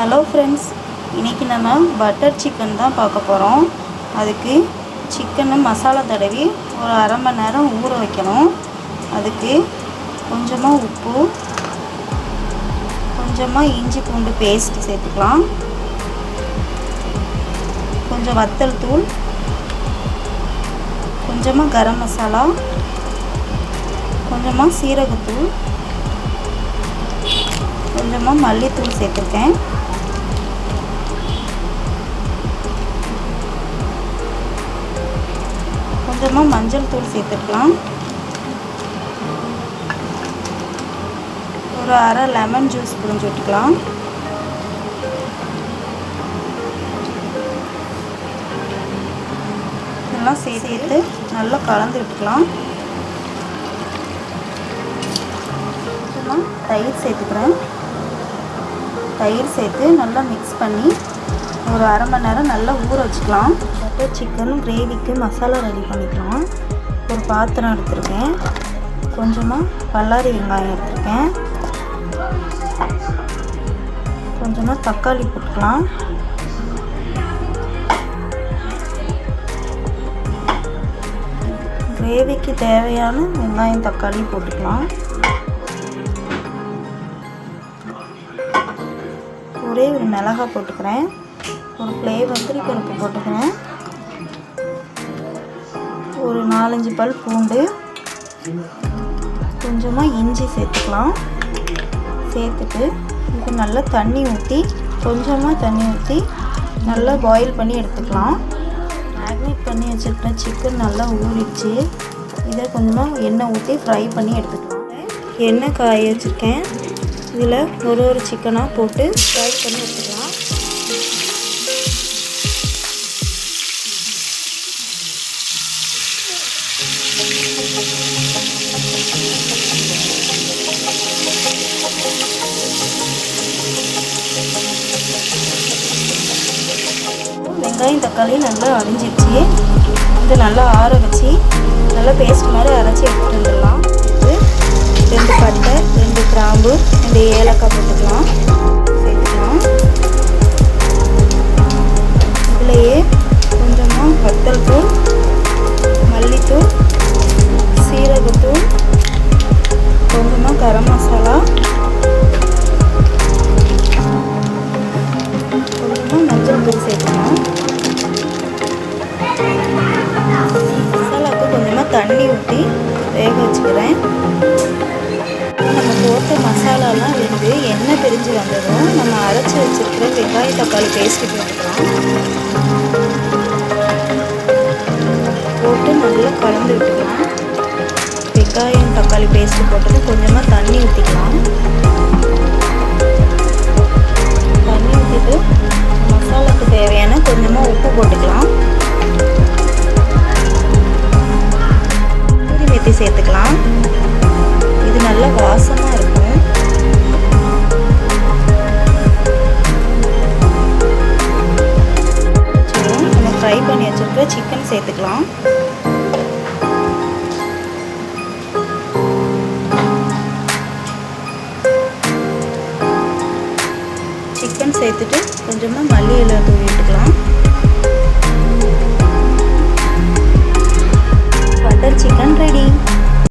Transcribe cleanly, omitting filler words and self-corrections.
Hello friends, இன்றைக்கி நம்ம butter chicken தான் பார்க்க போகிறோம். அதுக்கு சிக்கனை மசாலா தடவி ஒரு அரை மணி நேரம் ஊற வைக்கணும். அதுக்கு கொஞ்சமாக உப்பு, கொஞ்சமாக இஞ்சி பூண்டு பேஸ்ட் சேர்த்துக்கலாம், கொஞ்சம் வத்தல் தூள், கொஞ்சமாக கரம் மசாலா, கொஞ்சமாக சீரகத்தூள், கொஞ்சமாக மல்லித்தூள் சேர்த்துருக்கேன். கொஞ்சமாக மஞ்சள் தூள் சேர்த்துக்கலாம். ஒரு அரை லெமன் ஜூஸ் புழிஞ்சு விட்டுக்கலாம். இதெல்லாம் சேர்த்து நல்லா கலந்து விட்டுக்கலாம். தயிர் சேர்த்துக்கிறேன். தயிர் சேர்த்து நல்லா மிக்ஸ் பண்ணி ஒரு அரை மணி நேரம் நல்லா ஊற வச்சுக்கலாம். பட்டர் சிக்கன் கிரேவிக்கு மசாலா ரெடி பண்ணிக்கலாம். ஒரு பாத்திரம் எடுத்துருக்கேன். கொஞ்சமாக பல்லாரி வெங்காயம் எடுத்துருக்கேன். கொஞ்சமாக தக்காளி போட்டுக்கலாம். கிரேவிக்கு தேவையான வெங்காயம் தக்காளி போட்டுக்கலாம். ஒரே ஒரு மிளகாய் போட்டுக்கிறேன். ஒரு ஃப்ளேவருக்கு பருப்பு போட்டுக்கிறேன். ஒரு 4-5 பல் பூண்டு, கொஞ்சமாக இஞ்சி சேர்த்துக்கலாம். சேர்த்துட்டு இது நல்லா தண்ணி ஊற்றி, கொஞ்சமாக தண்ணி ஊற்றி நல்லா பாயில் பண்ணி எடுத்துக்கலாம். மேக்னேட் பண்ணி வச்சுருக்கேன். சிக்கன் நல்லா ஊறிடுச்சு. இதை கொஞ்சமாக எண்ணெய் ஊற்றி ஃப்ரை பண்ணி எடுத்துக்கலாம். எண்ணெய் காய வச்சுருக்கேன். இதில் ஒரு சிக்கனாக போட்டு ஃப்ரை பண்ணி எடுத்துக்கலாம். வெங்காயம் தக்காளி நல்லா அரைஞ்சிடுச்சு. இது நல்லா ஆற வச்சு நல்லா பேஸ்ட் மாதிரி அரைச்சி எடுத்துகிட்டு வந்துடலாம். 2 பட்டை, 2 கிராம்பு, 2 ஏலக்காய் போட்டுக்கலாம். சேர்த்துக்கலாம். இதுலேயே கொஞ்சமாக வத்தல் தூள், மல்லித்தூள், சீரகத்தூள், கொஞ்சமாக கரம் மசாலா, கொஞ்சமாக மஞ்சள் தூள் சேர்த்துக்கலாம். மசாலாவுக்கு கொஞ்சமாக தண்ணி ஊற்றி வேக வச்சுக்கிறேன். நம்ம போட்ட மசாலாலாம் வந்து எண்ணெய் பிரிஞ்சு வந்ததும் நம்ம அரைச்சி வச்சுருக்கிற வெங்காய தக்காளி பேஸ்ட்டு போட்டுக்கலாம். போட்டு நல்லா கலந்து விட்டுக்கலாம். வெங்காயம் தக்காளி பேஸ்ட்டு போட்டது கொஞ்சமாக தண்ணி ஊற்றிக்கலாம். தண்ணி ஊற்றிட்டு மசாலாவுக்கு தேவையான கொஞ்சமாக உப்பு போட்டுக்கலாம். கஸ்தூரி மேத்தி சேர்த்துக்கலாம். இது நல்லா வாசமாக இருக்கும். நம்ம ஃப்ரை பண்ணி வச்சுருக்க சிக்கன் சேர்த்துக்கலாம். சிக்கன் சேர்த்துட்டு கொஞ்சமாக மல்லி இலை தூவி விட்டுக்கலாம். Butter chicken ready.